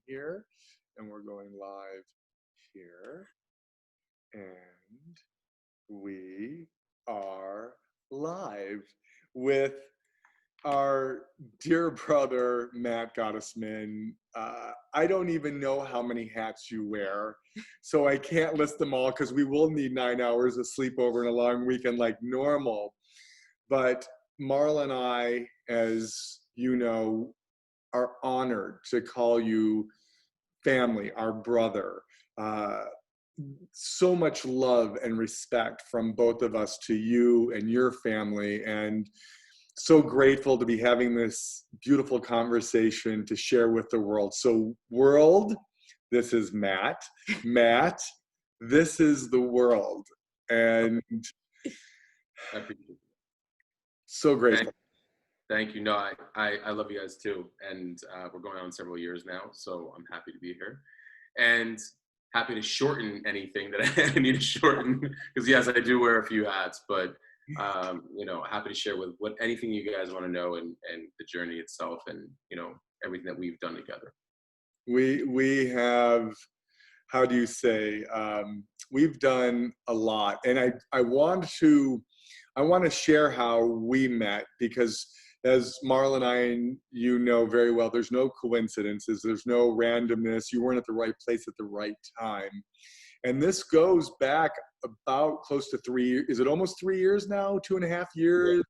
here, and we're going live here, and we are live with our dear brother, Matt Gottesman. I don't even know how many hats you wear, so I can't list them all because we will need 9 hours of sleep over and a long weekend like normal. But Marla and I, as you know, are honored to call you family, our brother. So much love and respect from both of us to you and your family, and so grateful to be having this beautiful conversation to share with the world. So world, this is Matt. Matt, this is the world. And so grateful. Thank you. No, I love you guys too. And we're going on several years now, so I'm happy to be here. And happy to shorten anything that I need to shorten, because yes, I do wear a few hats, but happy to share with anything you guys want to know, and the journey itself, and everything that we've done together. We have, how do you say, we've done a lot, and I want to share how we met, because as Marla and I, you know very well, there's no coincidences, there's no randomness. You weren't at the right place at the right time. And this goes back about close to 3 years. Is it almost 3 years now? 2.5 years?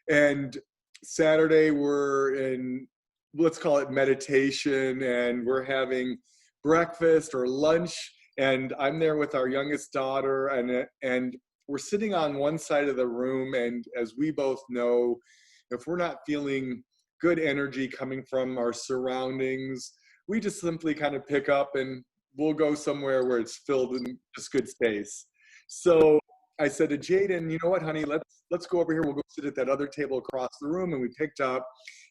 Yeah. And Saturday we're in, let's call it meditation, and we're having breakfast or lunch, and I'm there with our youngest daughter, and we're sitting on one side of the room, and as we both know, if we're not feeling good energy coming from our surroundings, we just simply kind of pick up and we'll go somewhere where it's filled in just good space. So I said to Jaden, you know what, honey, let's go over here. We'll go sit at that other table across the room. And we picked up,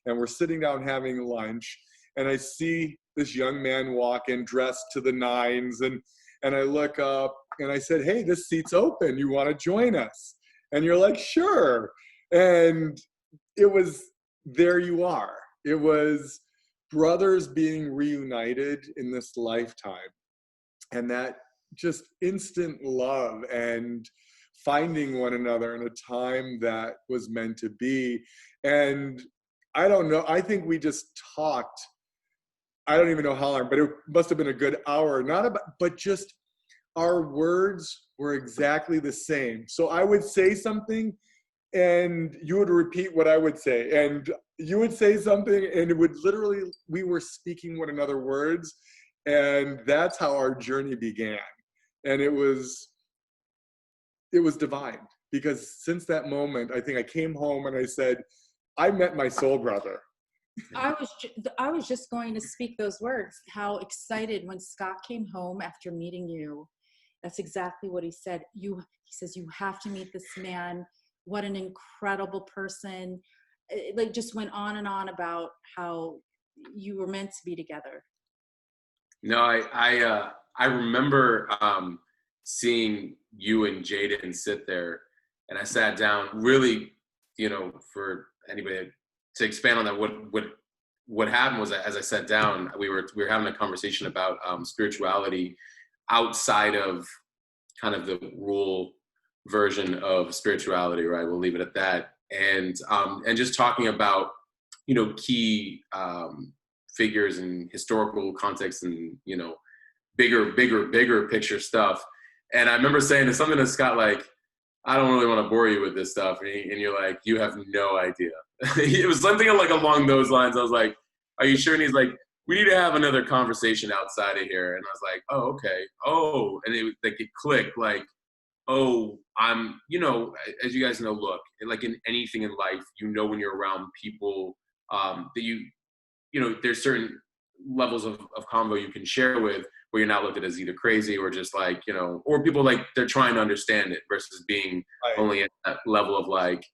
and we're sitting down having lunch. And I see this young man walk in dressed to the nines. And I look up and I said, hey, this seat's open. You want to join us? And you're like, sure. And it was, there you are. It was brothers being reunited in this lifetime. And that just instant love and finding one another in a time that was meant to be. And I don't know, I think we just talked, I don't even know how long, but it must have been a good hour, but just our words were exactly the same. So I would say something and you would repeat what I would say, and you would say something, and it would literally, we were speaking one another words, and that's how our journey began. And it was divine, because since that moment, I think I came home and I said, I met my soul brother. I was just going to speak those words. How excited when Scott came home after meeting you. That's exactly what he said. He says, you have to meet this man. What an incredible person. It just went on and on about how you were meant to be together. No, I remember seeing you and Jaden sit there, and I sat down. Really, for anybody to expand on that, what happened was that as I sat down, we were having a conversation about spirituality outside of kind of the rule version of spirituality, right? We'll leave it at that. And just talking about, key figures and historical context and, bigger picture stuff. And I remember saying something to Scott, like, I don't really want to bore you with this stuff. And you're like, you have no idea. It was something like along those lines. I was like, are you sure? And he's like, we need to have another conversation outside of here. And I was like, oh, okay. Oh, and it clicked, like, oh, I'm, as you guys know, look, like in anything in life, when you're around people that there's certain levels of convo you can share with, where you're not looked at as either crazy or just like, or people like they're trying to understand it versus being right. Only at that level of like,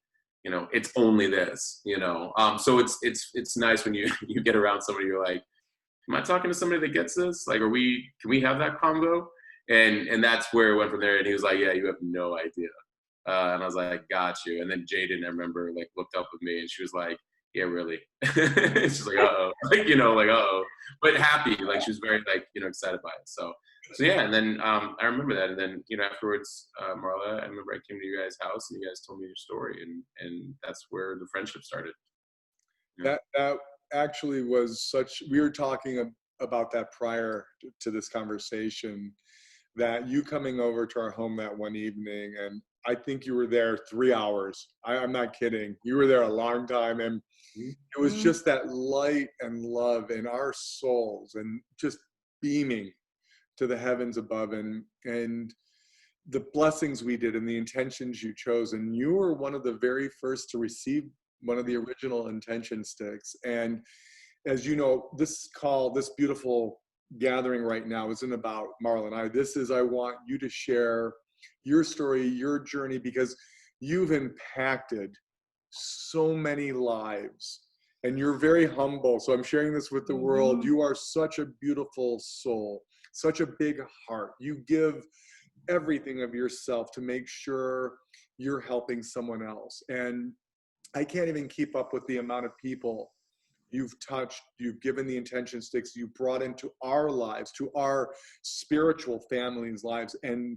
it's only this, so it's nice when you get around somebody, you're like, am I talking to somebody that gets this? Like, can we have that convo? And that's where it went from there. And he was like, yeah, you have no idea. And I was like, got you. And then Jaden, I remember, like, looked up at me and she was like, yeah, really. She's like, uh-oh. Like, you know, like, uh-oh. But happy. Like, she was very, like, you know, excited by it. So yeah. And then I remember that. And then, you know, afterwards, Marla, I remember I came to your guys' house and you guys told me your story. And that's where the friendship started. Yeah. That actually was such, we were talking about that prior to this conversation, that you coming over to our home that one evening, and I think you were there 3 hours. I'm not kidding. You were there a long time, and it was just that light and love in our souls and just beaming to the heavens above, and the blessings we did and the intentions you chose. And you were one of the very first to receive one of the original intention sticks. And as you know, this call, this beautiful gathering right now isn't about Marla and I. This is, I want you to share your story, your journey, because you've impacted so many lives and you're very humble. So I'm sharing this with the world. You are such a beautiful soul, such a big heart. You give everything of yourself to make sure you're helping someone else. And I can't even keep up with the amount of people you've touched, you've given the intention sticks, you brought into our lives, to our spiritual families' lives. And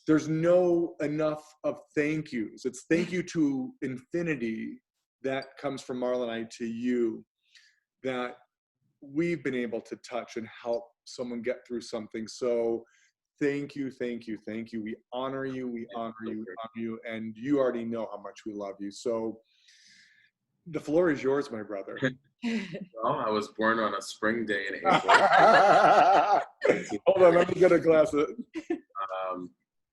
there's no enough of thank yous. It's thank you to infinity that comes from Marla and I to you, that we've been able to touch and help someone get through something. So thank you, thank you, thank you. We honor you, we honor you, we honor you, and you already know how much we love you. So the floor is yours, my brother. Well, I was born on a spring day in April. Hold on, let me get a glass of.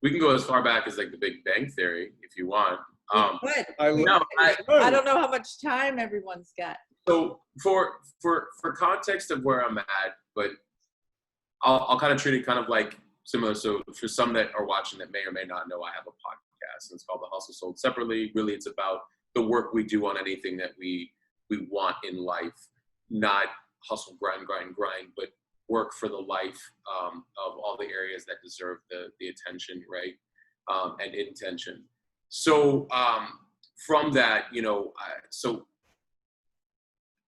We can go as far back as like the Big Bang Theory if you want. I don't know how much time everyone's got. So for context of where I'm at, but I'll kind of treat it kind of like similar. So for some that are watching that may or may not know, I have a podcast and it's called The Hustle Sold Separately. Really, it's about the work we do on anything that we want in life, not hustle, grind, but work for the life of all the areas that deserve the attention, right, and intention. So from that, you know, so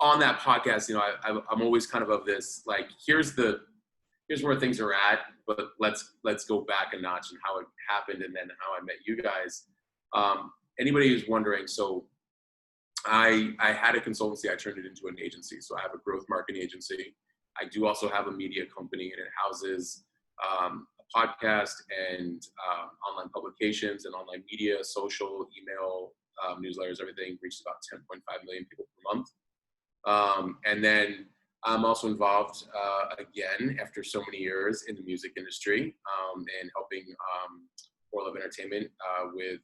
on that podcast, you know, I'm always kind of this, like, here's where things are at, but let's go back a notch and how it happened and then how I met you guys. Anybody who's wondering, so I had a consultancy, I turned it into an agency. So I have a growth marketing agency. I do also have a media company, and it houses a podcast and online publications and online media, social, email, newsletters, everything. Reaches about 10.5 million people per month. And then I'm also involved, again, after so many years in the music industry and helping More Love Entertainment with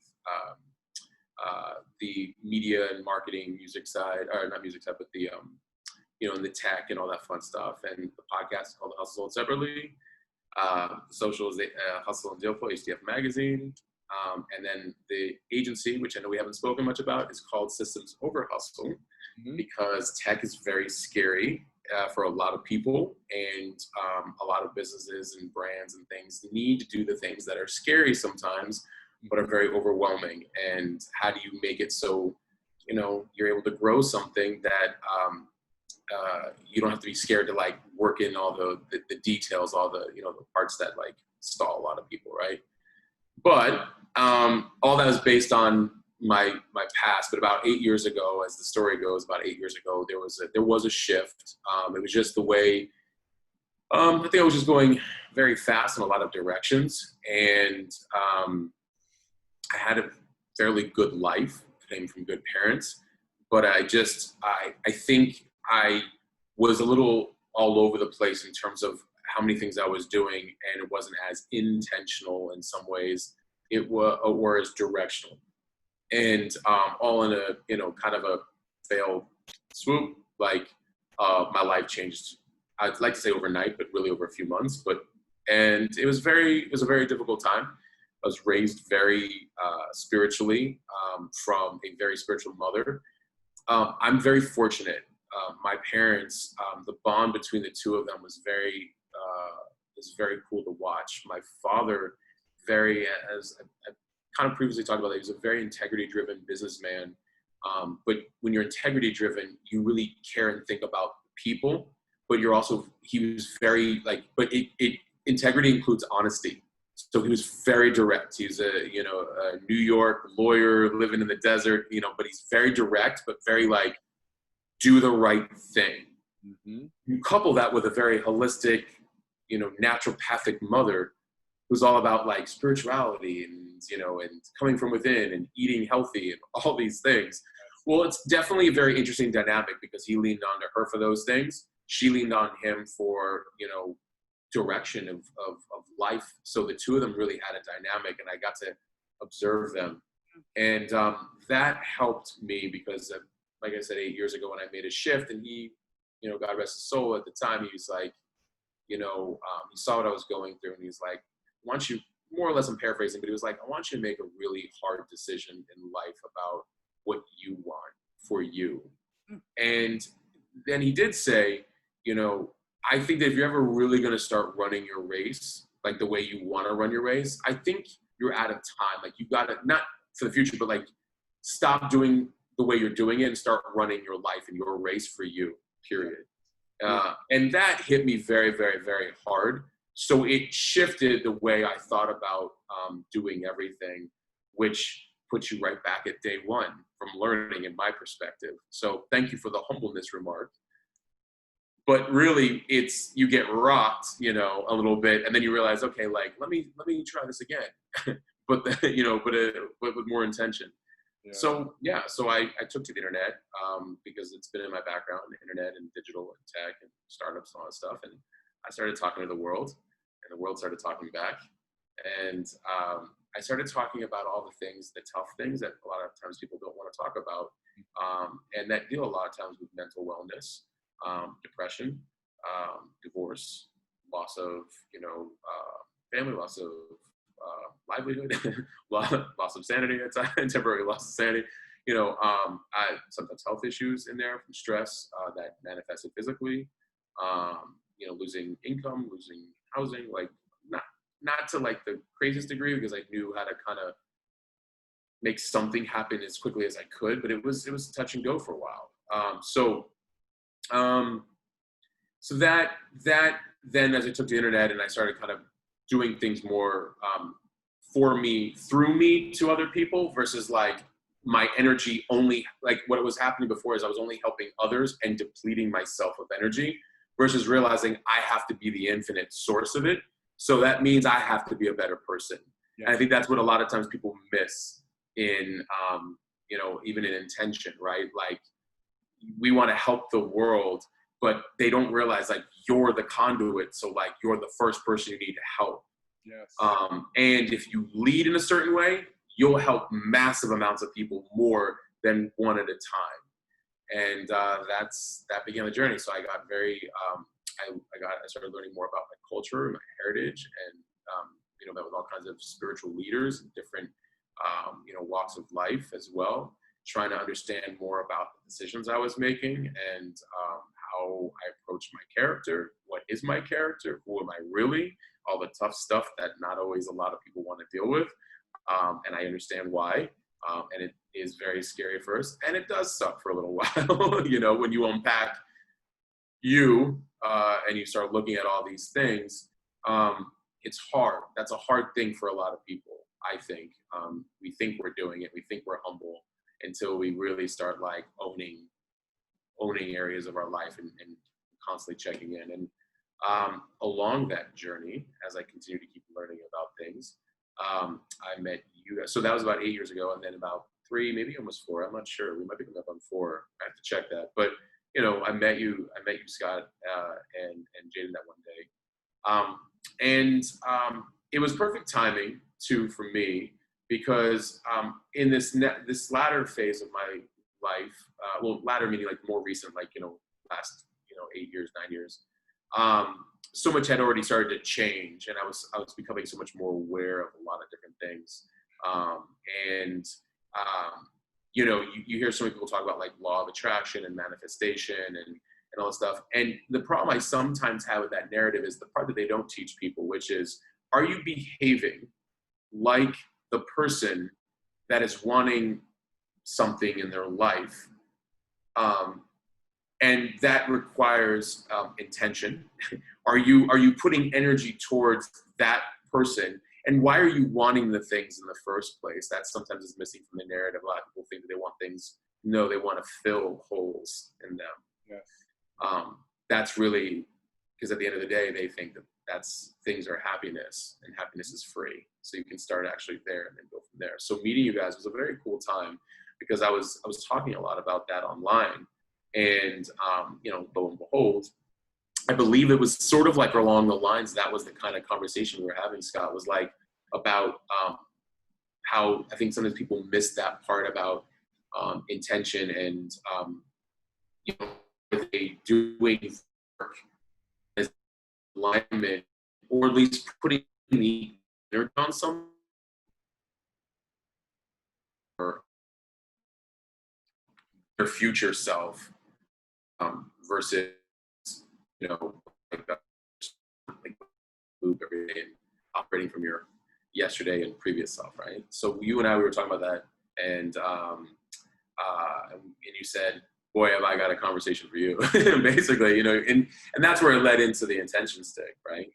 the media and marketing music side, or not music side, but the, you know, and the tech and all that fun stuff. And the podcast is called The Hustle Sold Separately. Social is the Hustle and Deal for HDF Magazine. And then the agency, which I know we haven't spoken much about, is called Systems Over Hustle, because tech is very scary for a lot of people, and a lot of businesses and brands and things need to do the things that are scary sometimes, but are very overwhelming. And how do you make it so, you know, you're able to grow something that you don't have to be scared to like work in all the details, all the, you know, the parts that like stall a lot of people, right? But all that is based on my past. But about 8 years ago, as the story goes, about 8 years ago, there was a shift. It was just the way, I think I was just going very fast in a lot of directions, and I had a fairly good life, came from good parents, but I think I was a little all over the place in terms of how many things I was doing, and it wasn't as intentional in some ways. It was, or as directional, and all in a, you know, kind of a failed swoop. Like my life changed. I'd like to say overnight, but really over a few months. And it was a very difficult time. I was raised very spiritually from a very spiritual mother. I'm very fortunate. My parents, the bond between the two of them was very cool to watch. My father, as I kind of previously talked about, he was a very integrity-driven businessman, But when you're integrity driven, you really care and think about people, but he was very like, but integrity includes honesty. So he was very direct. He's a New York lawyer living in the desert, but he's very direct, but very like, do the right thing. Mm-hmm. You couple that with a very holistic, naturopathic mother who's all about like spirituality and coming from within and eating healthy and all these things. Well, it's definitely a very interesting dynamic because he leaned on to her for those things. She leaned on him for, direction of life. So the two of them really had a dynamic, and I got to observe them. And that helped me because, like I said, 8 years ago when I made a shift, and he, God rest his soul, at the time, he was like, he saw what I was going through, and he's like, I want you, more or less I'm paraphrasing, but he was like, I want you to make a really hard decision in life about what you want for you. And then he did say, I think that if you're ever really going to start running your race, like the way you want to run your race, I think you're out of time. Like you got to, not for the future, but like stop doing the way you're doing it and start running your life and your race for you, period. And that hit me very, very, very hard. So it shifted the way I thought about doing everything, which puts you right back at day one from learning in my perspective. So thank you for the humbleness remark. But really, it's, you get rocked, a little bit, and then you realize, okay, like let me try this again, but with more intention. Yeah. So I took to the internet because it's been in my background, the internet and digital and tech and startups and all that stuff, and I started talking to the world, and the world started talking back, and I started talking about all the things, the tough things that a lot of times people don't want to talk about, and that deal a lot of times with mental wellness. Depression, divorce, loss of, family, loss of livelihood, loss of sanity at times, temporary loss of sanity. I sometimes health issues in there from stress that manifested physically. Losing income, losing housing, like not to like the craziest degree because I knew how to kind of make something happen as quickly as I could, but it was touch and go for a while. So that then as I took the internet and I started kind of doing things more for me, through me to other people versus like my energy only, like what was happening before is I was only helping others and depleting myself of energy versus realizing I have to be the infinite source of it. So that means I have to be a better person. Yeah. And I think that's what a lot of times people miss in, even in intention, right? Like, we want to help the world, but they don't realize like you're the conduit. So like you're the first person you need to help. Yes. And if you lead in a certain way, you'll help massive amounts of people more than one at a time. And that began the journey. So I got very, I started learning more about my culture, my heritage, and met with all kinds of spiritual leaders and different walks of life as well, trying to understand more about the decisions I was making and how I approach my character. What is my character? Who am I really? All the tough stuff that not always a lot of people want to deal with. And I understand why. And it is very scary at first. And it does suck for a little while, when you unpack you and you start looking at all these things. It's hard. That's a hard thing for a lot of people, I think. We think we're doing it. We think we're humble until we really start like owning areas of our life and constantly checking in. And along that journey, as I continue to keep learning about things, I met you guys. So that was about 8 years ago, and then about 3, maybe almost 4. I'm not sure. We might be coming up on 4. I have to check that. But I met you, Scott, and Jaden that one day. And it was perfect timing too for me because in this latter phase of my life, latter meaning like more recent, like last 8 years, 9 years, so much had already started to change, and I was becoming so much more aware of a lot of different things. You hear so many people talk about like law of attraction and manifestation and all this stuff. And the problem I sometimes have with that narrative is the part that they don't teach people, which is, are you behaving like the person that is wanting something in their life. And that requires intention. Are you putting energy towards that person? And why are you wanting the things in the first place? That sometimes is missing from the narrative. A lot of people think that they want things. No, they want to fill holes in them. Yes. That's really, because at the end of the day, they think that things are happiness, and happiness is free. So you can start actually there and then go from there. So meeting you guys was a very cool time, because I was talking a lot about that online, and lo and behold, I believe it was sort of like along the lines, that was the kind of conversation we were having, Scott, was like about how I think sometimes people miss that part about intention and, are they doing work as alignment, or at least putting the energy on some, or their future self, versus, like loop every day and operating from your yesterday and previous self, right? So you and I, we were talking about that, and you said, boy, have I got a conversation for you, basically, and that's where it led into the intention stick, right?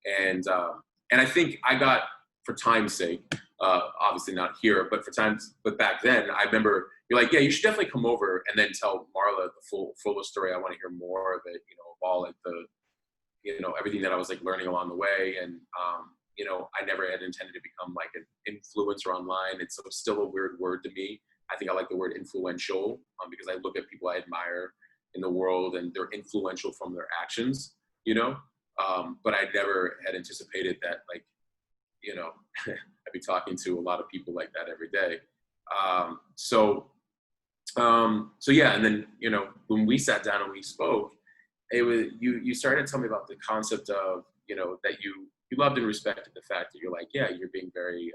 And I think I got, for time's sake, obviously not here, but back then, I remember you're like, yeah, you should definitely come over and then tell Marla the fuller story. I want to hear more of it, of all like the, everything that I was like learning along the way. And, I never had intended to become like an influencer online. It's still a weird word to me. I think I like the word influential, because I look at people I admire in the world and they're influential from their actions, but I never had anticipated that, like, I'd be talking to a lot of people like that every day. So yeah. And then, when we sat down and we spoke, it was, you started to tell me about the concept of, that you loved and respected the fact that you're like, yeah, you're being very,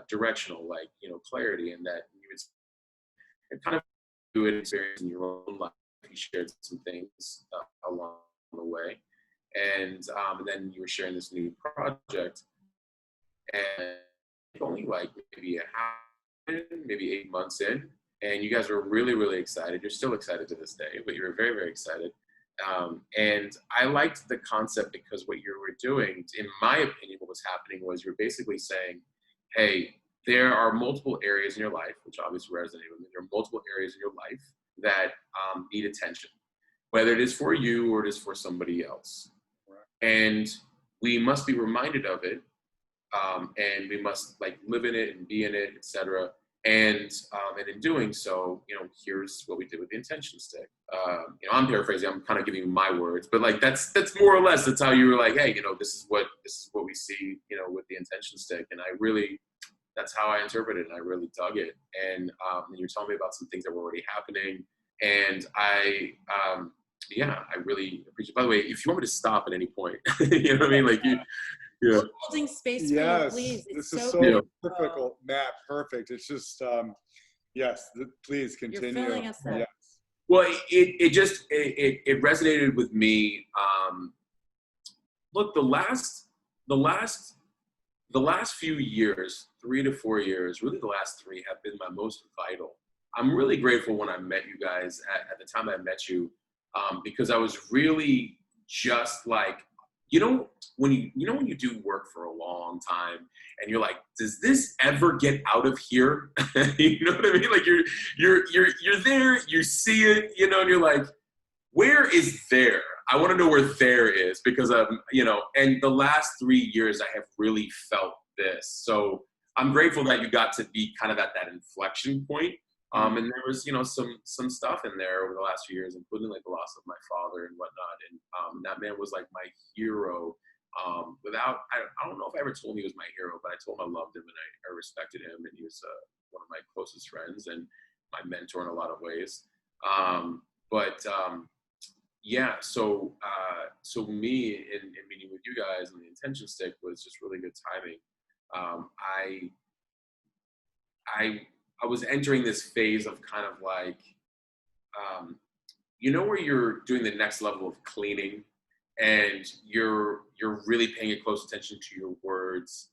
directional, like, clarity, and that you would kind of do it experience in your own life. You shared some things along the way. And then you were sharing this new project, and only like maybe 8 months in, and you guys were really, really excited. You're still excited to this day, but you were very, very excited. And I liked the concept, because what you were doing, in my opinion, what was happening was you're basically saying, hey, there are multiple areas in your life, which obviously resonated with me. There are multiple areas in your life that need attention, whether it is for you or it is for somebody else. Right. And we must be reminded of it, and we must like live in it and be in it, etc. And in doing so, here's what we did with the intention stick. I'm paraphrasing. I'm kind of giving you my words, but like that's more or less, that's how you were like, hey, this is what we see, with the intention stick. And that's how I interpreted it. And I really dug it. And you're telling me about some things that were already happening, and I really appreciate. By the way, if you want me to stop at any point, you know what I mean, like you. Yeah. Holding space Yes, for you, please. this It's is so difficult, Matt. Perfect. It's just, yes, please continue. You're filling us up. Yes. Well, it resonated with me. Look, the last few years, 3 to 4 years, really the last 3 have been my most vital. I'm really grateful when I met you guys at the time I met you, because I was really just like, when you do work for a long time and you're like, does this ever get out of here? You know what I mean? Like you're there, you see it, and you're like, where is there? I want to know where there is, because and the last 3 years I have really felt this. So I'm grateful that you got to be kind of at that inflection point. And there was, some stuff in there over the last few years, including like the loss of my father and whatnot. And that man was like my hero. I don't know if I ever told him he was my hero, but I told him I loved him and I respected him. And he was one of my closest friends and my mentor in a lot of ways. Yeah, so me in meeting with you guys and the intention stick was just really good timing. I was entering this phase of kind of like, where you're doing the next level of cleaning, and you're really paying close attention to your words,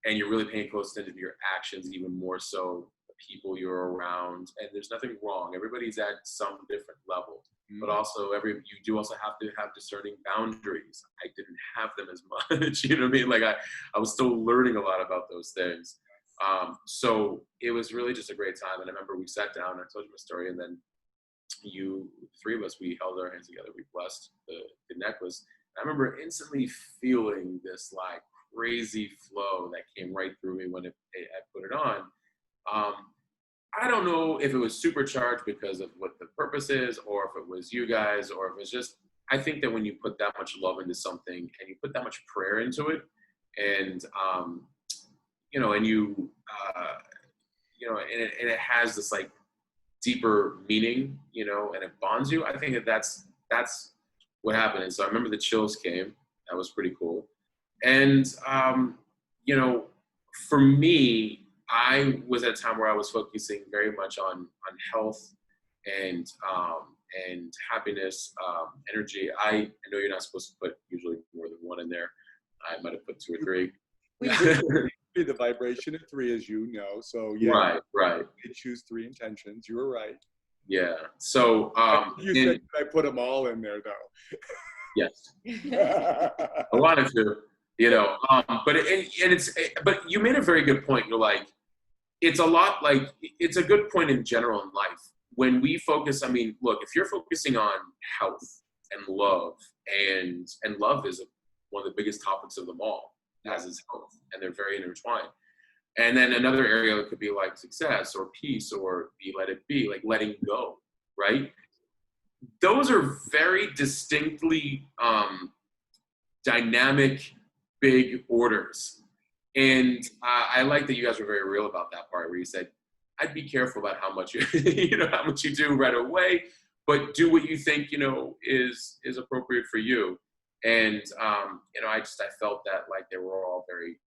and you're really paying close attention to your actions, even more so the people you're around, and there's nothing wrong. Everybody's at some different level, but also you do also have to have discerning boundaries. I didn't have them as much, you know what I mean? Like I was still learning a lot about those things. So it was really just a great time. And I remember we sat down, I told you my story, and then three of us, we held our hands together, we blessed the necklace. I remember instantly feeling this like crazy flow that came right through me when I put it on. I don't know if it was supercharged because of what the purpose is, or if it was you guys, or if it's just, I think that when you put that much love into something and you put that much prayer into it, and you know, and you know, and it has this like deeper meaning, you know, and it bonds you. I think that's what happened. And so I remember the chills came. That was pretty cool. And you know, for me, I was at a time where I was focusing very much on health and happiness, energy. I know you're not supposed to put usually more than one in there. I might have put 2 or 3. The vibration of 3, as you know. So yeah, right. You choose 3 intentions. You were right. Yeah. So you said I put them all in there, though. Yes. I wanted to, you know, but you made a very good point. You're like, it's a lot like, it's a good point in general in life. When we focus, I mean, look, if you're focusing on health and love, and love is one of the biggest topics of them all, as is health, and they're very intertwined. And then another area that could be like success or peace or let it be, like letting go, right? Those are very distinctly dynamic, big orders. And I like that you guys were very real about that part where you said, I'd be careful about how much how much you do right away, but do what you think, you know, is appropriate for you. And, you know, I felt that like they were all very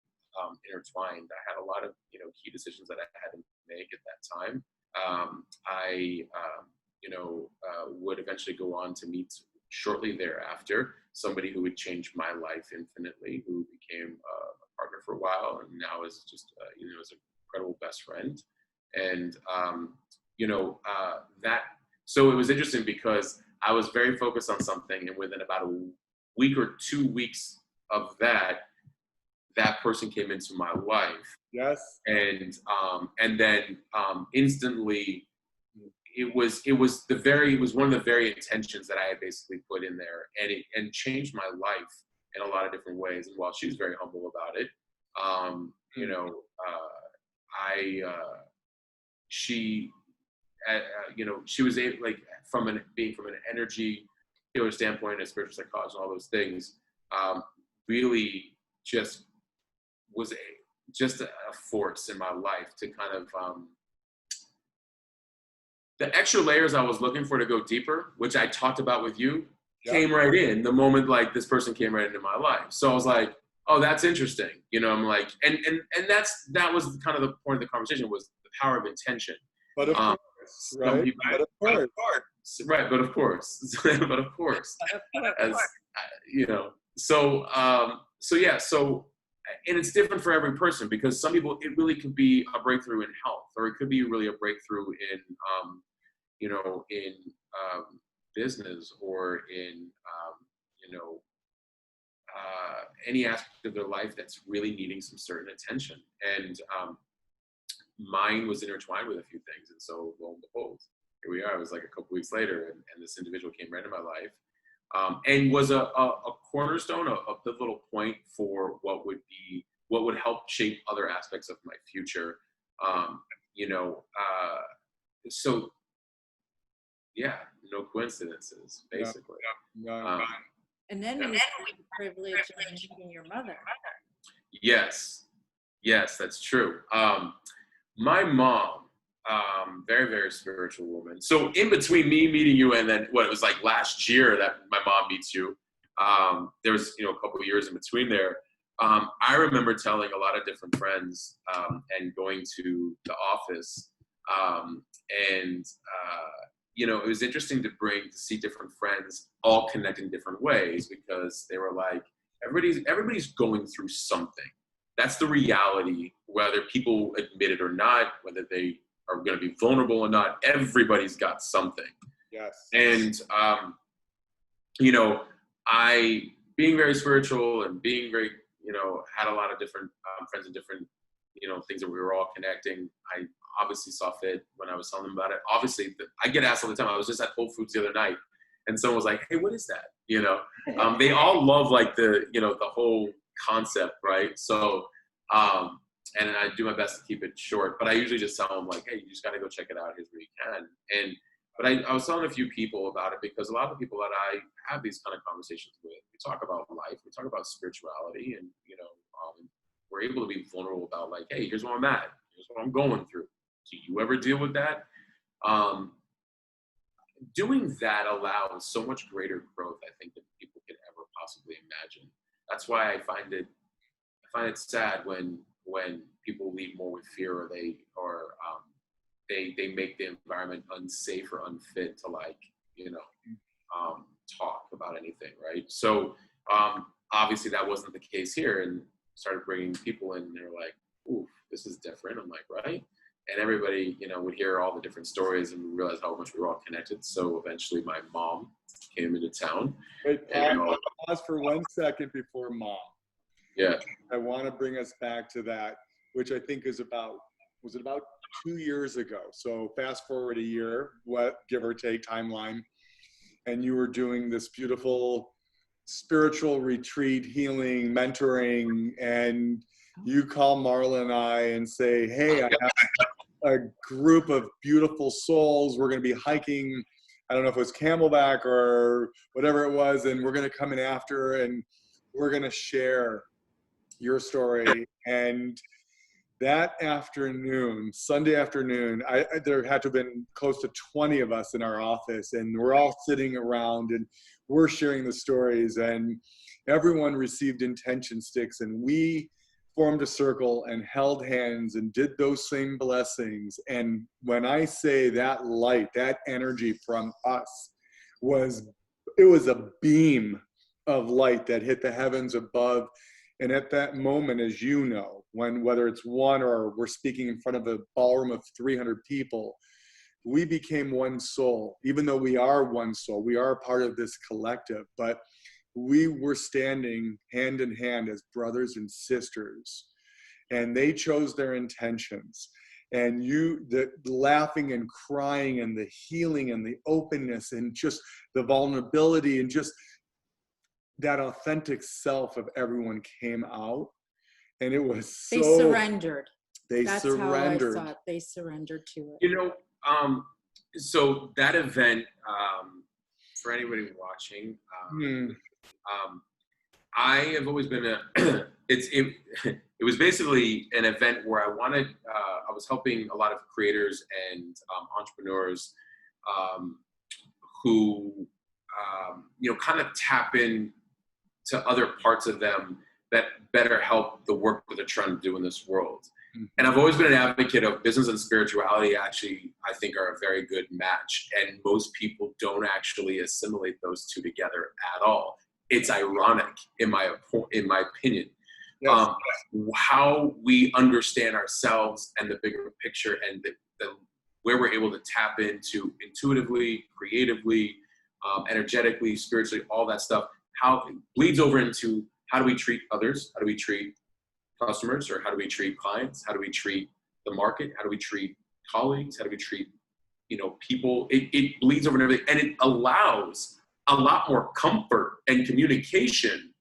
intertwined. I had a lot of, you know, key decisions that I had to make at that time. You know, would eventually go on to meet shortly thereafter somebody who would change my life infinitely, who became a partner for a while, and now is just, you know, is an incredible best friend. And, you know, so it was interesting because I was very focused on something, and within about a week or 2 weeks of that person came into my life. Yes. And then instantly it was one of the very intentions that I had basically put in there, and changed my life in a lot of different ways. And while she was very humble about it, you know, she you know, she was able, like, from an energy healer standpoint, a spiritual psychologist, and all those things, really just was a force in my life to kind of the extra layers I was looking for to go deeper, which I talked about with you, came right in the moment, like this person came right into my life. So I was like, oh, that's interesting. You know, I'm like, and that was kind of the point of the conversation, was the power of intention. But of course, right? But of course, as you know, so yeah, so, and it's different for every person, because some people, it really could be a breakthrough in health, or it could be really a breakthrough in, you know, in business, or in, you know, any aspect of their life that's really needing some certain attention. And mine was intertwined with a few things. And so lo and behold, here we are. It was like a couple weeks later, and this individual came right into my life. And was a cornerstone, a pivotal point for what would help shape other aspects of my future. You know, so yeah, no coincidences, basically. And then you had the privilege of meeting your mother. Yes, that's true. My mom, very, very spiritual woman. So in between me meeting you and then it was like last year that my mom meets you, there was, you know, a couple of years in between there. I remember telling a lot of different friends and going to the office, and you know, it was interesting to see different friends all connect in different ways, because they were like, everybody's going through something. That's the reality, whether people admit it or not, whether they are going to be vulnerable or not. Everybody's got something. Yes. And, I, being very spiritual and being very, had a lot of different friends and different, things that we were all connecting. I obviously saw fit when I was telling them about it. Obviously, I get asked all the time. I was just at Whole Foods the other night, and someone was like, "Hey, what is that?" They all love like the whole concept, right? So, and I do my best to keep it short, but I usually just tell them like, "Hey, you just got to go check it out. Here's where you can." But I was telling a few people about it because a lot of the people that I have these kind of conversations with, we talk about life, we talk about spirituality, and we're able to be vulnerable about like, hey, here's where I'm at, here's what I'm going through. Do you ever deal with that? Doing that allows so much greater growth, I think, than people can ever possibly imagine. That's why I find it sad when people lead more with fear, or they make the environment unsafe or unfit to talk about anything, right? So obviously that wasn't the case here, and started bringing people in, and they're like, ooh, this is different. I'm like, right? And everybody, would hear all the different stories and realize how much we were all connected. So eventually my mom came into town. Wait, pause for 1 second before mom. Yeah. I want to bring us back to that, which I think was it about 2 years ago? So fast forward a year, give or take timeline, and you were doing this beautiful spiritual retreat, healing, mentoring, and you call Marla and I and say, hey, I have a group of beautiful souls. We're going to be hiking, I don't know if it was Camelback or whatever it was, and we're going to come in after, and we're going to share your story. And that afternoon, Sunday afternoon, there had to have been close to 20 of us in our office, and we're all sitting around and we're sharing the stories, and everyone received intention sticks, and we formed a circle and held hands and did those same blessings. And when I say that light, that energy from us was a beam of light that hit the heavens above. And at that moment, as you know, whether it's one or we're speaking in front of a ballroom of 300 people, we became one soul. Even though we are one soul, we are part of this collective, but we were standing hand in hand as brothers and sisters, and they chose their intentions. And the laughing and crying and the healing and the openness and just the vulnerability and just that authentic self of everyone came out. And it was so... They surrendered. That's surrendered. How I saw it. They surrendered to it. So that event, for anybody watching, I have always been it was basically an event where I was helping a lot of creators and entrepreneurs who, kind of tap in to other parts of them that better help the work that they're trying to do in this world. And I've always been an advocate of business and spirituality. Actually, I think are a very good match. And most people don't actually assimilate those two together at all. It's ironic, in my opinion, yes. How we understand ourselves and the bigger picture, and where we're able to tap into intuitively, creatively, energetically, spiritually, all that stuff, how it bleeds over into how do we treat others, how do we treat customers, or how do we treat clients, how do we treat the market, how do we treat colleagues, how do we treat people. It bleeds over into everything, and it allows a lot more comfort and communication,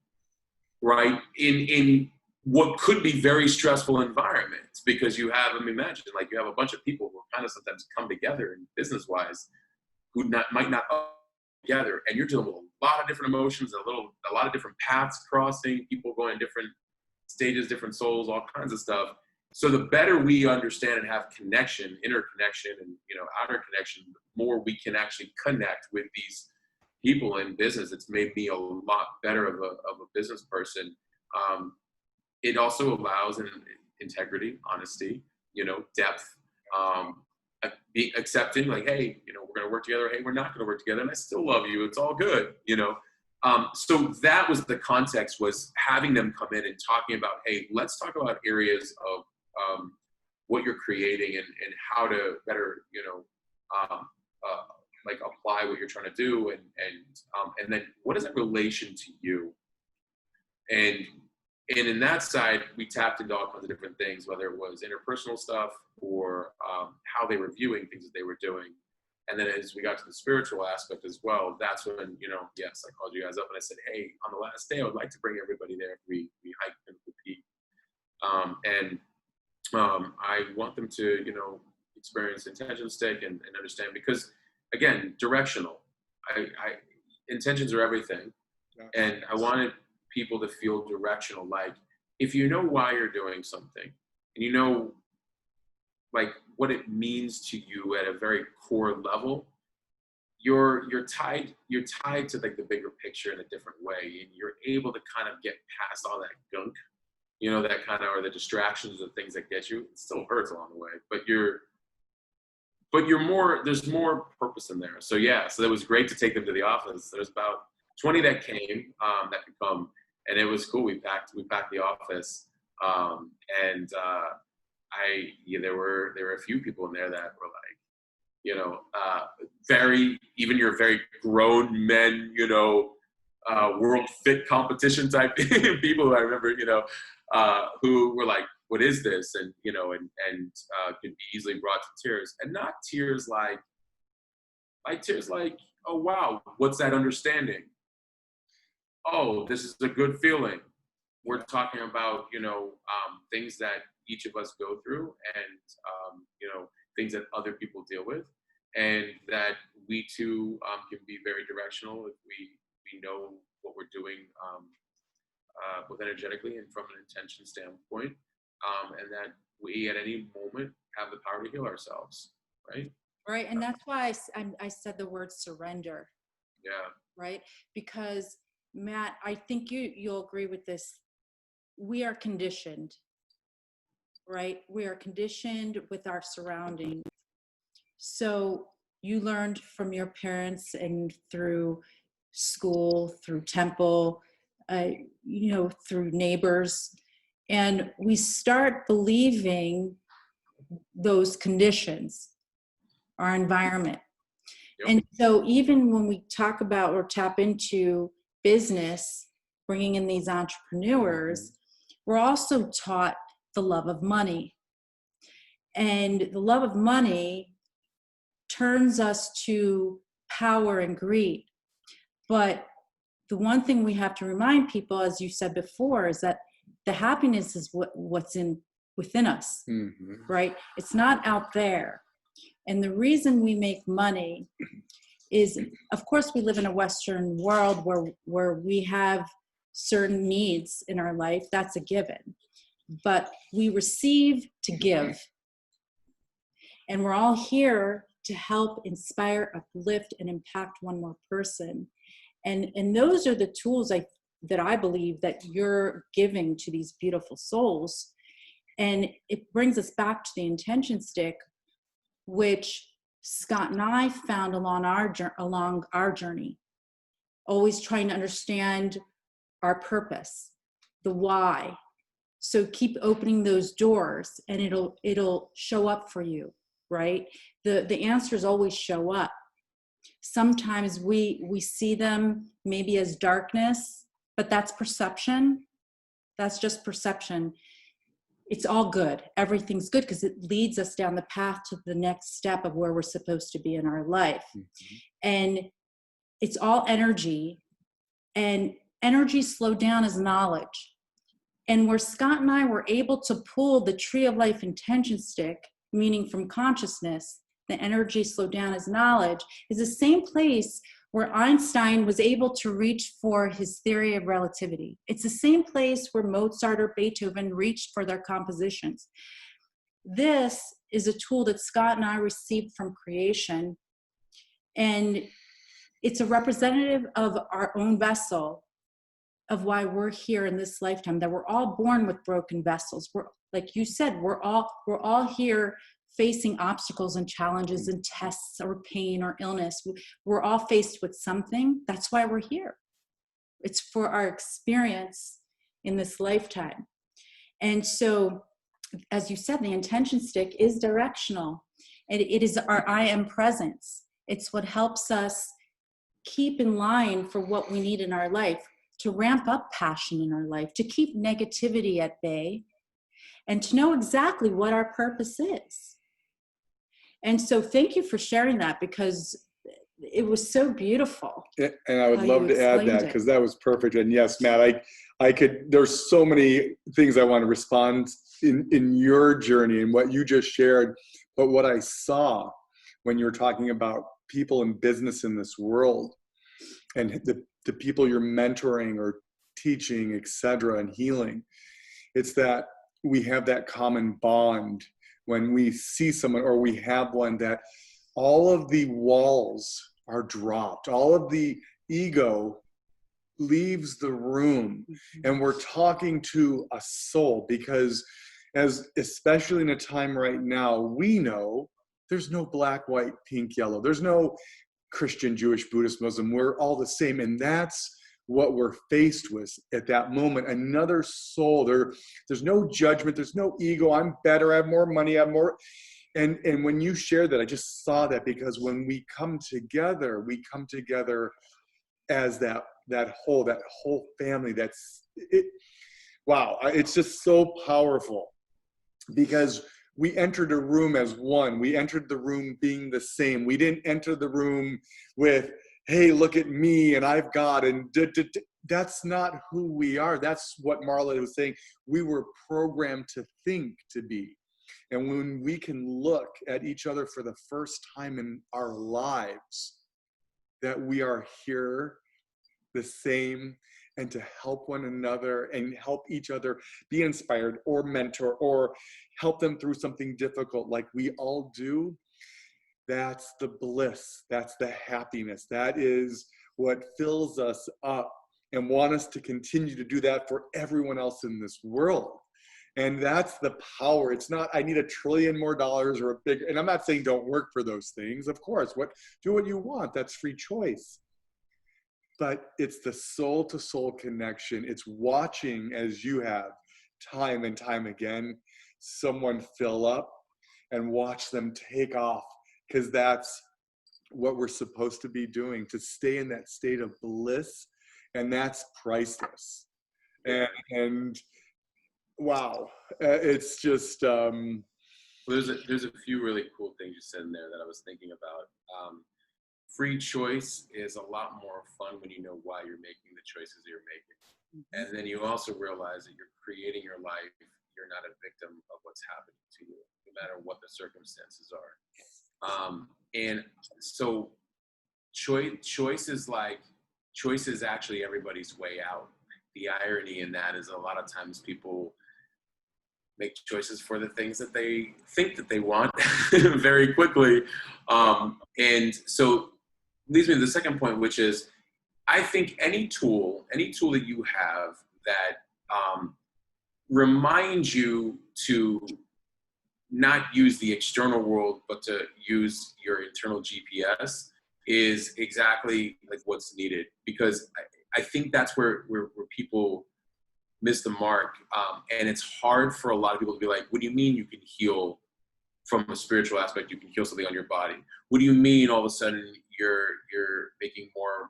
right, in what could be very stressful environments, because you have, imagine, like, you have a bunch of people who kind of sometimes come together in business-wise who might not together, and you're dealing with a lot of different emotions, a lot of different paths crossing, people going different stages, different souls, all kinds of stuff. So the better we understand and have connection, interconnection, and outer connection, the more we can actually connect with these people in business. It's made me a lot better of a business person. It also allows integrity, honesty, depth, accepting, like, hey, we're going to work together. Hey, we're not going to work together, and I still love you. It's all good, So that was the context, was having them come in and talking about, hey, let's talk about areas of what you're creating and how to better, you know, like apply what you're trying to do, and then what is that relation to you? And in that side, we tapped into all kinds of different things, whether it was interpersonal stuff or how they were viewing things that they were doing. And then as we got to the spiritual aspect as well, that's when, you know, yes, I called you guys up and I said, hey, on the last day, I would like to bring everybody there. We hiked into the peak. I want them to, you know, experience intention stick and understand, because again, directional. Intentions are everything. And I wanted people to feel directional. Like, if you know why you're doing something and you know, like, what it means to you at a very core level, you're tied to like the bigger picture in a different way, and you're able to kind of get past all that gunk, you know, that kind of, or the distractions of things that get you. It still hurts along the way, but you're more, there's more purpose in there. So yeah, so it was great to take them to the office. There's about 20 that came, that could come, and it was cool. We packed the office, there were a few people in there that were like, you know, very grown men, you know, world fit competition type people who I remember, you know, who were like, what is this? And, you know, and could be easily brought to tears, and not tears like tears like, oh, wow, what's that understanding? Oh, this is a good feeling. We're talking about, you know, things that each of us go through, and, you know, things that other people deal with, and that we too can be very directional if we know what we're doing, both energetically and from an intention standpoint, and that we at any moment have the power to heal ourselves, right? Right, and that's why I said the word surrender. Yeah. Right, because Matt, I think you'll agree with this. We are conditioned, right? We are conditioned with our surroundings. So you learned from your parents and through school, through temple, you know, through neighbors, and we start believing those conditions, our environment. Yep. And so even when we talk about or tap into business, bringing in these entrepreneurs, we're also taught the love of money. And the love of money turns us to power and greed. But the one thing we have to remind people, as you said before, is that the happiness is what's within us, right? It's not out there. And the reason we make money is, of course, we live in a Western world where we have certain needs in our life. That's a given. But we receive to give. And we're all here to help inspire, uplift, and impact one more person. And those are the tools that I believe that you're giving to these beautiful souls. And it brings us back to the intention stick, which Scott and I found along our journey, always trying to understand our purpose, the why. So keep opening those doors, and it'll show up for you, right? The answers always show up. Sometimes we see them maybe as darkness, but that's perception. That's just perception. It's all good. Everything's good because it leads us down the path to the next step of where we're supposed to be in our life. And it's all energy, and energy slowed down is knowledge. And where Scott and I were able to pull the tree of life intention stick, meaning from consciousness, the energy slowed down as knowledge, is the same place where Einstein was able to reach for his theory of relativity. It's the same place where Mozart or Beethoven reached for their compositions. This is a tool that Scott and I received from creation, and it's a representative of our own vessel, of why we're here in this lifetime, that we're all born with broken vessels. We're, like you said, we're all here facing obstacles and challenges and tests or pain or illness. We're all faced with something. That's why we're here. It's for our experience in this lifetime. And so as you said, the intention stick is directional. It is our I am presence. It's what helps us keep in line for what we need in our life, to ramp up passion in our life, to keep negativity at bay, and to know exactly what our purpose is. And so thank you for sharing that, because it was so beautiful. And I would love to add that, because that was perfect. And yes, Matt, I could, there's so many things I want to respond in your journey and what you just shared. But what I saw when you were talking about people in business in this world, and the people you're mentoring or teaching, et cetera, and healing, it's that we have that common bond when we see someone, or we have one, that all of the walls are dropped, all of the ego leaves the room, and we're talking to a soul. Because especially in a time right now, we know there's no black, white, pink, yellow. There's no Christian, Jewish, Buddhist, Muslim. We're all the same. And that's what we're faced with at that moment. Another soul. There's no judgment. There's no ego. I'm better. I have more money. I have more. And when you share that, I just saw that, because when we come together as that whole family. That's it. Wow. It's just so powerful, because we entered a room as one. We entered the room being the same. We didn't enter the room with, hey, look at me and I've got, and that's not who we are. That's what Marla was saying. We were programmed to think to be. And when we can look at each other for the first time in our lives, that we are here the same, and to help one another and help each other be inspired or mentor or help them through something difficult like we all do, that's the bliss, that's the happiness, that is what fills us up, and want us to continue to do that for everyone else in this world. And that's the power. It's not, I need $1 trillion more or a big, and I'm not saying don't work for those things. Of course, do what you want. That's free choice. But it's the soul to soul connection. It's watching, as you have time and time again, someone fill up and watch them take off, because that's what we're supposed to be doing, to stay in that state of bliss. And that's priceless. And wow, it's just there's a few really cool things you said in there that I was thinking about. Free choice is a lot more fun when you know why you're making the choices you're making. And then you also realize that you're creating your life. You're not a victim of what's happening to you, no matter what the circumstances are. And so choice is actually everybody's way out. The irony in that is a lot of times people make choices for the things that they think that they want very quickly. And so leads me to the second point, which is, I think any tool that you have that reminds you to not use the external world, but to use your internal GPS, is exactly like what's needed. Because I think that's where people miss the mark. And it's hard for a lot of people to be like, what do you mean you can heal from a spiritual aspect? You can heal something on your body. What do you mean all of a sudden you're making more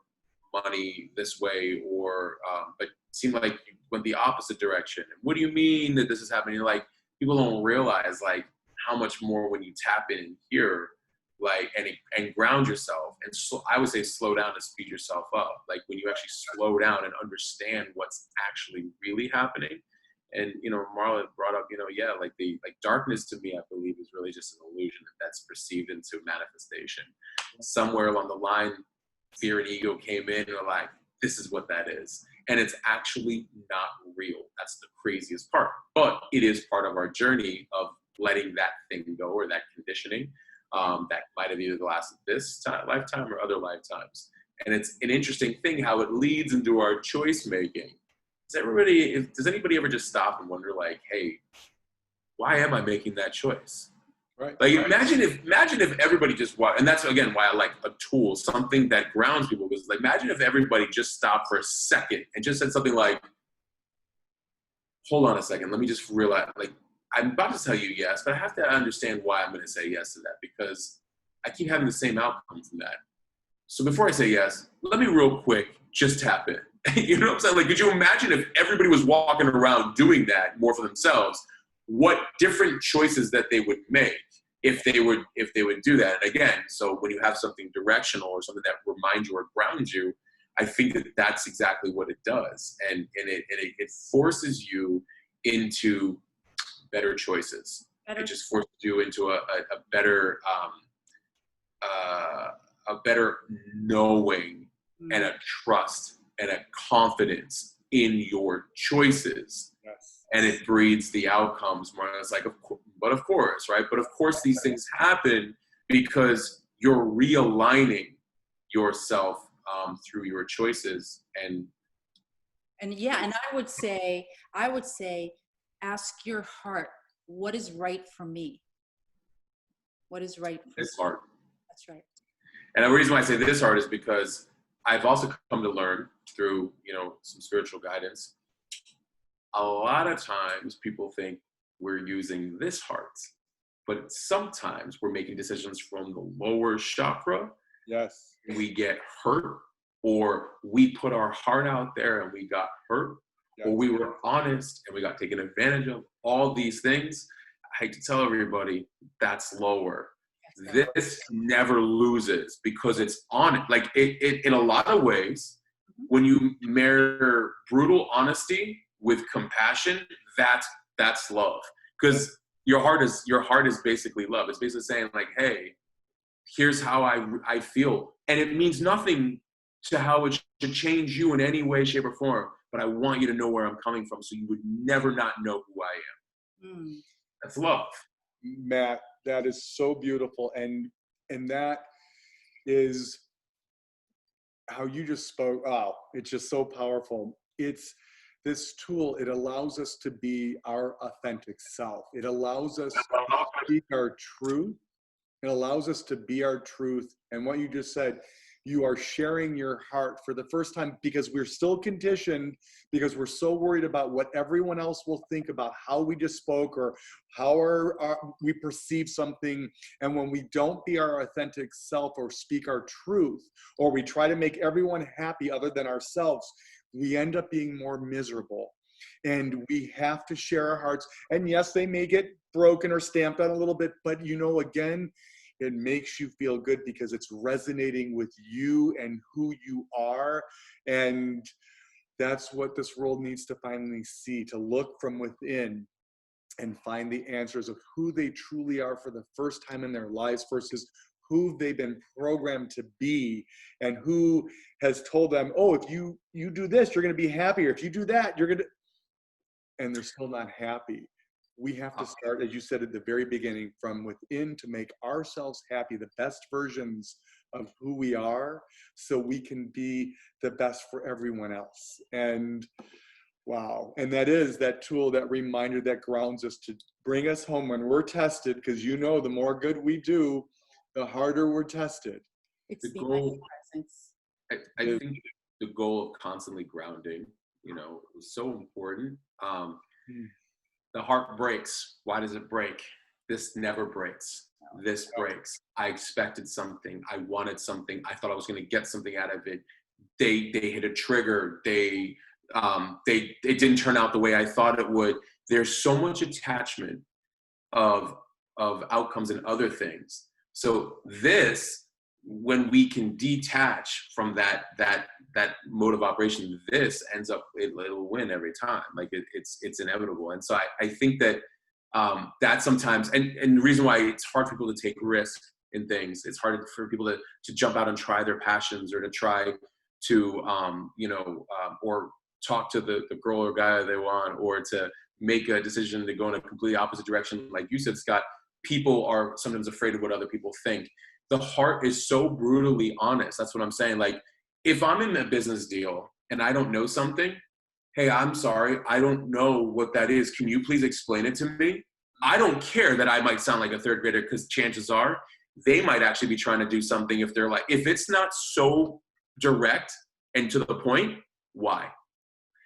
money this way, or but it seemed like you went the opposite direction? What do you mean that this is happening? Like, people don't realize like how much more when you tap in here, like, and ground yourself, and so I would say slow down to speed yourself up. Like, when you actually slow down and understand what's actually really happening. And, Marla brought up, like darkness to me, I believe, is really just an illusion that's perceived into manifestation. Somewhere along the line, fear and ego came in and were like, this is what that is. And it's actually not real. That's the craziest part. But it is part of our journey of letting that thing go, or that conditioning that might have either lasted this lifetime or other lifetimes. And it's an interesting thing how it leads into our choice making. Does anybody ever just stop and wonder, like, hey, why am I making that choice? Right. Like, imagine if everybody just watched, and that's again why I like a tool, something that grounds people. Because, like, imagine if everybody just stopped for a second and just said something like, hold on a second, let me just realize, like, I'm about to tell you yes, but I have to understand why I'm going to say yes to that, because I keep having the same outcome from that. So before I say yes, let me real quick just tap in. You know what I'm saying? Like, could you imagine if everybody was walking around doing that more for themselves, what different choices that they would make if they would do that? And again, so when you have something directional or something that reminds you or grounds you, I think that that's exactly what it does. And it forces you into better choices. It just forces you into a better knowing and a trust and a confidence in your choices. Yes. And it breeds the outcomes more. It's like, but of course, right? But of course, these things happen because you're realigning yourself through your choices. And yeah, and I would say, ask your heart, what is right for me? What is right for it's me? hard. That's right. And the reason why I say this hard is because I've also come to learn through, some spiritual guidance. A lot of times people think we're using this heart, but sometimes we're making decisions from the lower chakra. Yes. We get hurt, or we put our heart out there and we got hurt, Yes. or we were honest and we got taken advantage of. All these things, I hate to tell everybody, that's lower. This never loses because it's on it. Like it in a lot of ways, when you marry brutal honesty with compassion, that's love. Because your heart is basically love. It's basically saying like, hey, here's how I feel. And it means nothing to how it should change you in any way, shape, or form. But I want you to know where I'm coming from so you would never not know who I am. That's love. Matt, that is so beautiful. And that is how you just spoke. Wow, it's just so powerful. It's this tool, it allows us to be our authentic self. It allows us to speak our truth. It allows us to be our truth. And what you just said, you are sharing your heart for the first time, because we're still conditioned, because we're so worried about what everyone else will think about how we just spoke or how we perceive something. And when we don't be our authentic self or speak our truth, or we try to make everyone happy other than ourselves, we end up being more miserable. And we have to share our hearts. And yes, they may get broken or stamped on a little bit, but again, it makes you feel good because it's resonating with you and who you are. And that's what this world needs to finally see, to look from within and find the answers of who they truly are for the first time in their lives versus who they've been programmed to be, and who has told them, oh, if you do this, you're going to be happier. If you do that, you're going to, and they're still not happy. We have to start, as you said at the very beginning, from within to make ourselves happy, the best versions of who we are, so we can be the best for everyone else. And wow. And that is that tool, that reminder that grounds us to bring us home when we're tested, because the more good we do, the harder we're tested. It's the the goal. presence. I think the goal of constantly grounding, is so important. The heart breaks. Why does it break? This never breaks. This breaks. I expected something. I wanted something. I thought I was going to get something out of it. They hit a trigger. It didn't turn out the way I thought it would. There's so much attachment of outcomes and other things. So this, when we can detach from that mode of operation, this ends up, it'll win every time. Like it's inevitable. And so I think that that sometimes, and the reason why it's hard for people to take risk in things, it's hard for people to jump out and try their passions, or to try to, or talk to the girl or guy they want, or to make a decision to go in a completely opposite direction. Like you said, Scott, people are sometimes afraid of what other people think. The heart is so brutally honest. That's what I'm saying. Like, if I'm in a business deal and I don't know something, hey, I'm sorry, I don't know what that is. Can you please explain it to me? I don't care that I might sound like a third grader, because chances are they might actually be trying to do something. If it's not so direct and to the point, why?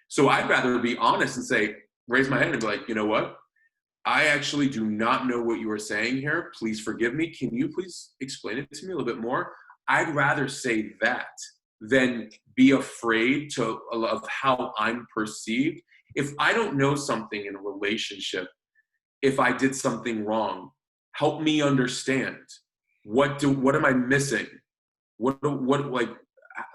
So I'd rather be honest and say, raise my hand and be like, you know what? I actually do not know what you are saying here. Please forgive me. Can you please explain it to me a little bit more? I'd rather say that than be afraid of how I'm perceived. If I don't know something in a relationship, if I did something wrong, help me understand. What am I missing? What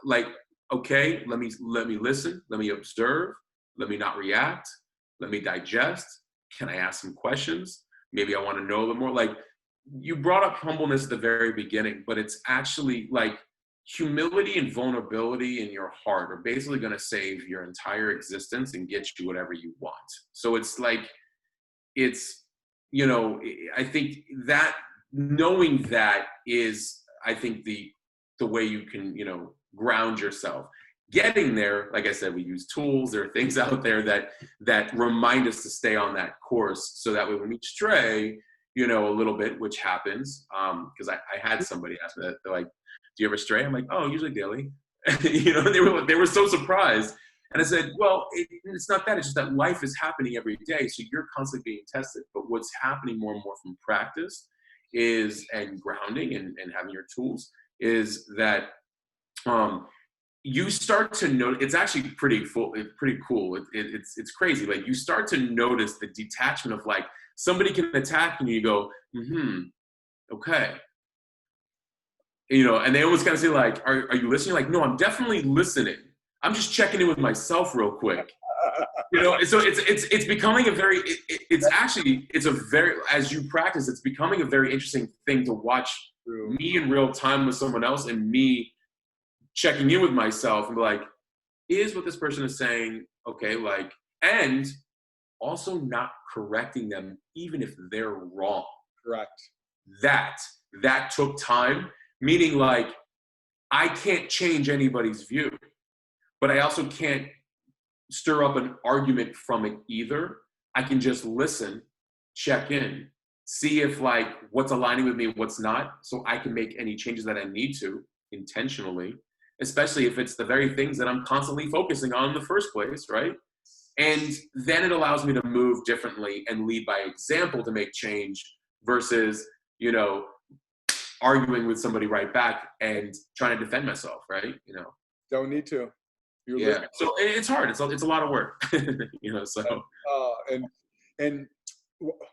like okay, let me listen, let me observe, let me not react, let me digest. Can I ask some questions? Maybe I want to know a little more. Like, you brought up humbleness at the very beginning, but it's actually like humility and vulnerability in your heart are basically going to save your entire existence and get you whatever you want. So it's like, it's, I think that knowing that is, I think the way you can, ground yourself. Getting there, like I said, we use tools. There are things out there that remind us to stay on that course, so that way when we stray, a little bit, which happens. Because I had somebody ask me that, they're like, "Do you ever stray?" I'm like, "Oh, usually daily." They were so surprised. And I said, well, it's not that. It's just that life is happening every day. So you're constantly being tested. But what's happening more and more from practice and grounding and having your tools, is that you start to know. It's actually pretty cool. It's crazy. Like, you start to notice the detachment of, like, somebody can attack you, and you go, okay. And they always kind of say, like, are you listening? Like, no, I'm definitely listening. I'm just checking in with myself real quick. So it's becoming a very, it's a very, as you practice, it's becoming a very interesting thing to watch me in real time with someone else, and me checking in with myself and be like, is what this person is saying okay? Like, and also not correcting them, even if they're wrong. Correct. That took time, meaning, like, I can't change anybody's view, but I also can't stir up an argument from it either. I can just listen, check in, see if, like, what's aligning with me, what's not, so I can make any changes that I need to intentionally, especially if it's the very things that I'm constantly focusing on in the first place, right? And then it allows me to move differently and lead by example to make change, versus, arguing with somebody right back and trying to defend myself, right? Don't need to. Yeah. So it's hard. It's a lot of work, so. And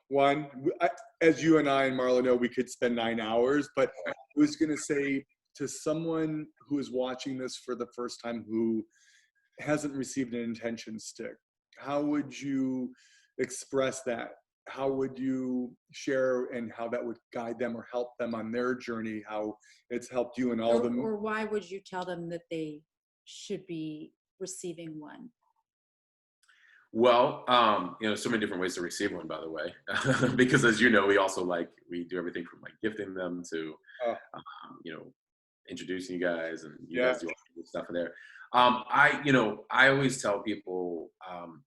one, as you and I and Marla know, we could spend 9 hours, but I was going to say, to someone who is watching this for the first time, who hasn't received an intention stick, how would you express that? How would you share, and how that would guide them or help them on their journey, how it's helped you and all them? Or why would you tell them that they should be receiving one? Well, so many different ways to receive one, by the way, because, as you know, we do everything from, like, gifting them to, introducing you guys, and you guys do all the good stuff in there. I always tell people,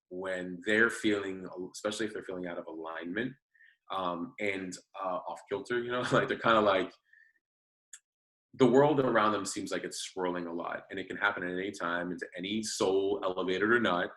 when they're feeling, especially if they're feeling out of alignment, and off kilter, like, they're kind of like, the world around them seems like it's swirling a lot, and it can happen at any time, into any soul, elevated or not.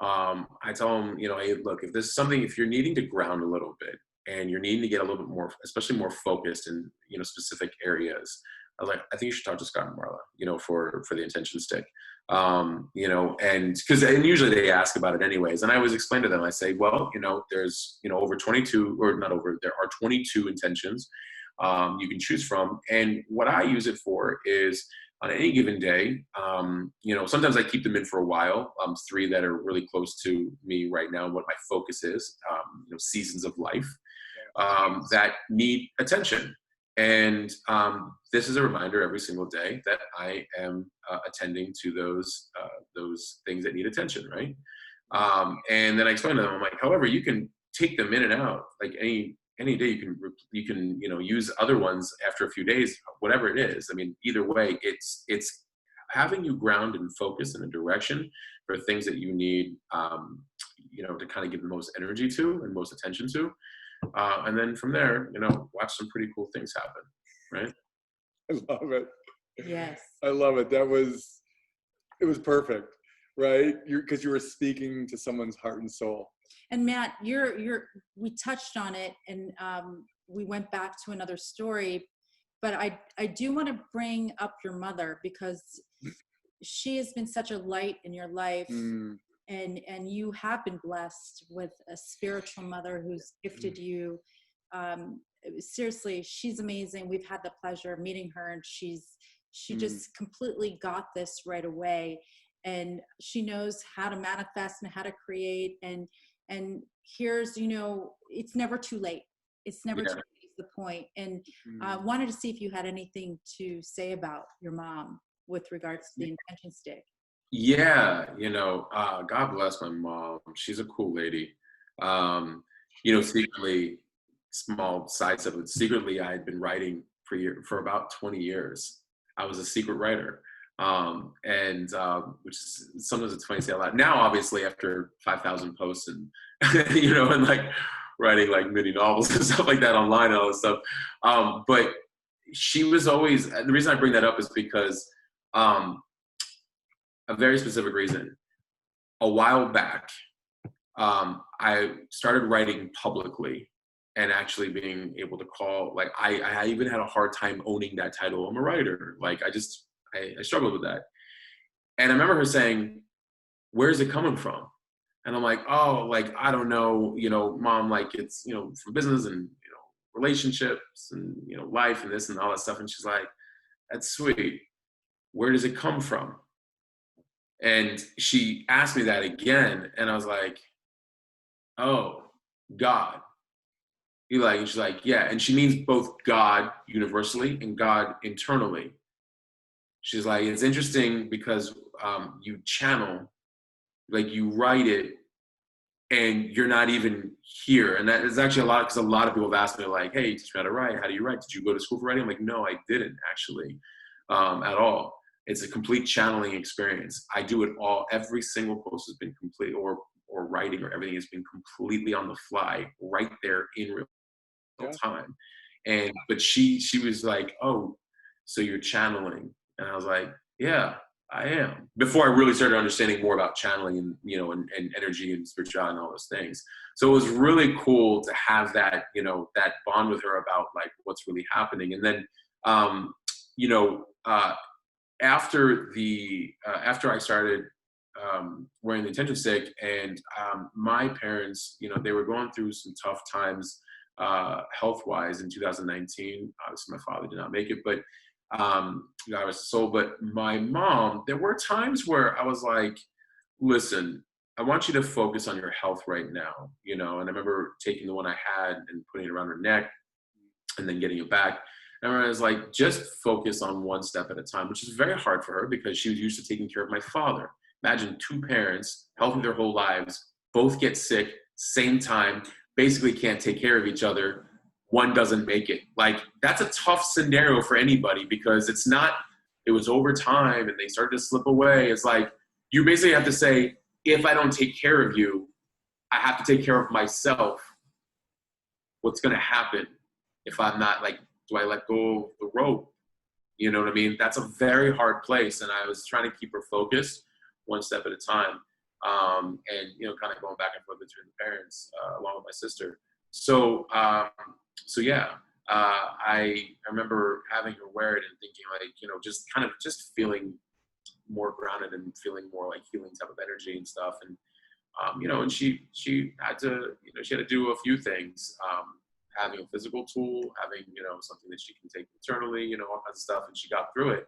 I tell them, hey, look, if you're needing to ground a little bit, and you're needing to get a little bit more, especially more focused in, specific areas, I think you should talk to Scott and Marla, for the intention stick. And usually they ask about it anyways. And I always explain to them, I say, well, there's, over 22, or not over, there are 22 intentions you can choose from. And what I use it for is, on any given day, sometimes I keep them in for a while. 3 that are really close to me right now, what my focus is, seasons of life that need attention. And this is a reminder every single day that I am attending to those things that need attention, right? And then I explain to them, I'm like, however, you can take them in and out, like any day. You can use other ones after a few days, whatever it is. I mean, either way, it's having you ground and focus in a direction for things that you need, to kind of give the most energy to and most attention to. And then from there, watch some pretty cool things happen, right? I love it. Yes. I love it. It was perfect. right? Because you were speaking to someone's heart and soul. And Matt, we touched on it, and we went back to another story, but I do want to bring up your mother, because she has been such a light in your life. And you have been blessed with a spiritual mother who's gifted you. Seriously, she's amazing. We've had the pleasure of meeting her, and she just completely got this right away. And she knows how to manifest and how to create. And here's, it's never too late. It's never too late is the point. And I wanted to see if you had anything to say about your mom with regards to the intention stick. Yeah, God bless my mom. She's a cool lady. Secretly, small side stuff, but secretly I had been writing for about 20 years. I was a secret writer. Which is, sometimes it's funny to say a lot. Now, obviously, after 5,000 posts and, and like writing like mini novels and stuff like that online and all this stuff. But she was always, the reason I bring that up is because, a very specific reason. A while back, I started writing publicly and actually being able to call, like, I even had a hard time owning that title. I'm a writer. Like, I struggled with that. And I remember her saying, "Where's it coming from?" And I'm like, "Oh, like, I don't know, Mom, like, it's, from business and, relationships and, life and this and all that stuff." And she's like, "That's sweet. Where does it come from?" And she asked me that again, and I was like, "Oh, God." And she's like, "Yeah." And she means both God universally and God internally. She's like, "It's interesting because you channel, like you write it, and you're not even here." And that is actually a lot, because a lot of people have asked me, like, "Hey, you teach me how to write. How do you write? Did you go to school for writing?" I'm like, "No, I didn't actually, at all. It's a complete channeling experience. I do it all. Every single post has been complete, or writing, or everything has been completely on the fly, right there in real time." But she was like, "Oh, so you're channeling?" And I was like, "Yeah, I am." Before I really started understanding more about channeling and, and energy and spirituality and all those things. So it was really cool to have that, that bond with her about like what's really happening. And then, after I started wearing the intention stick, and my parents, they were going through some tough times health-wise in 2019. Obviously, my father did not make it, but God rest his soul. But my mom, there were times where I was like, "Listen, I want you to focus on your health right now." And I remember taking the one I had and putting it around her neck, and then getting it back. And I was like, just focus on one step at a time, which is very hard for her because she was used to taking care of my father. Imagine two parents, healthy their whole lives, both get sick, same time, basically can't take care of each other. One doesn't make it. Like, that's a tough scenario for anybody, because it was over time and they started to slip away. It's like, you basically have to say, if I don't take care of you, I have to take care of myself. What's going to happen if I'm not, like, do I let go of the rope? You know what I mean? That's a very hard place. And I was trying to keep her focused one step at a time. And, kind of going back and forth between the parents, along with my sister. So yeah, I remember having her wear it and thinking, like, just feeling more grounded and feeling more like healing type of energy and stuff. And, and she had to, she had to do a few things. Having a physical tool, having, something that she can take internally, all kinds of stuff. And she got through it.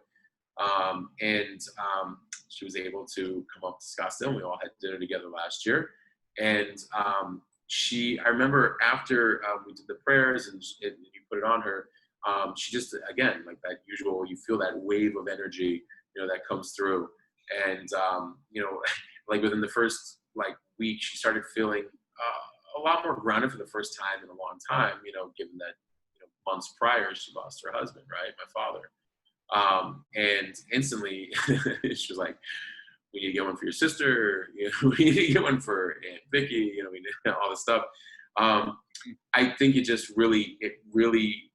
She was able to come up to Scottsdale. We all had dinner together last year. And I remember after we did the prayers and you put it on her, she just, again, like that usual, you feel that wave of energy, that comes through. And, like within the first week, she started feeling a lot more grounded for the first time in a long time, given that, months prior, she lost her husband, right? My father. And instantly she was like, "We need to get one for your sister, we need to get one for Aunt Vicky, we need all this stuff." I think it really,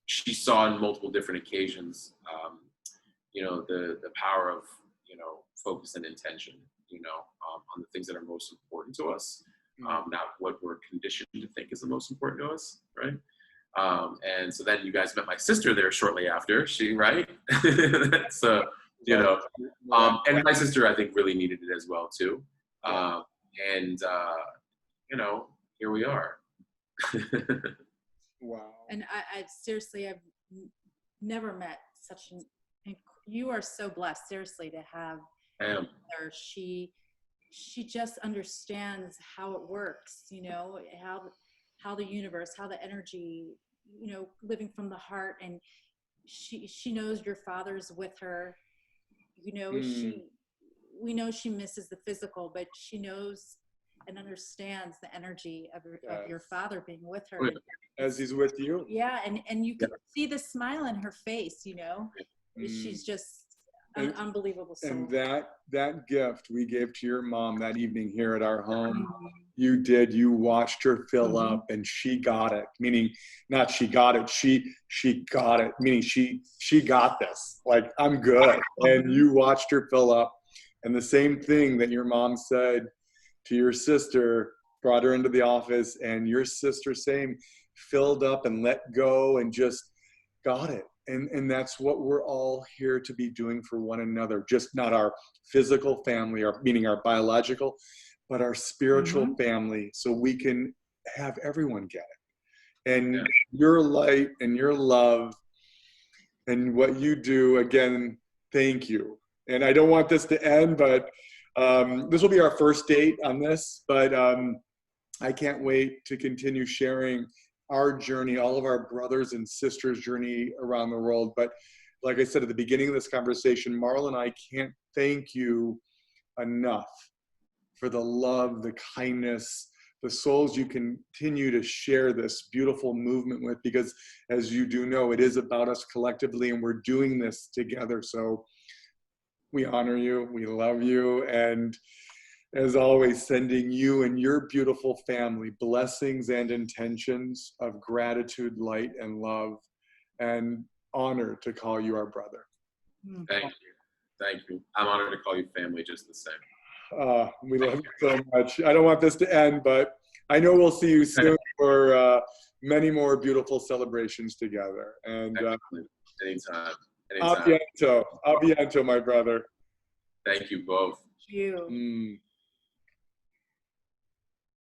she saw on multiple different occasions, the power of, focus and intention, on the things that are most important to us, not what we're conditioned to think is the most important to us, right? And so then you guys met my sister there shortly after, right? So, and my sister, I think, really needed it as well, too. And, here we are. Wow. And I seriously, I've never met such you are so blessed, seriously, to have her. She just understands how it works, how the universe, how the energy, living from the heart. And she knows your father's with her, we know she misses the physical, but she knows and understands the energy of your father being with her. As he's with you. Yeah. And you can see the smile in her face, she's just an unbelievable soul. And that gift we gave to your mom that evening here at our home, you watched her fill up, and she got it, meaning not she got it, she got it, meaning she got this, like, I'm good. And you watched her fill up. And the same thing that your mom said to your sister brought her into the office, and your sister filled up and let go and just got it. And that's what we're all here to be doing for one another, just not our physical family, meaning our biological, but our spiritual family, so we can have everyone get it. And your light and your love and what you do, again, thank you. And I don't want this to end, but this will be our first date on this, but I can't wait to continue sharing our journey, all of our brothers and sisters' journey around the world. But like I said at the beginning of this conversation, Marla and I can't thank you enough for the love, the kindness, the souls you continue to share this beautiful movement with, because as you do know, it is about us collectively, and we're doing this together. So we honor you, we love you, and as always, sending you and your beautiful family blessings and intentions of gratitude, light, and love, and honored to call you our brother. Thank you. I'm honored to call you family just the same. We love you so much. I don't want this to end, but I know we'll see you soon for many more beautiful celebrations together. And anytime. A biento, my brother. Thank you both. Thank you.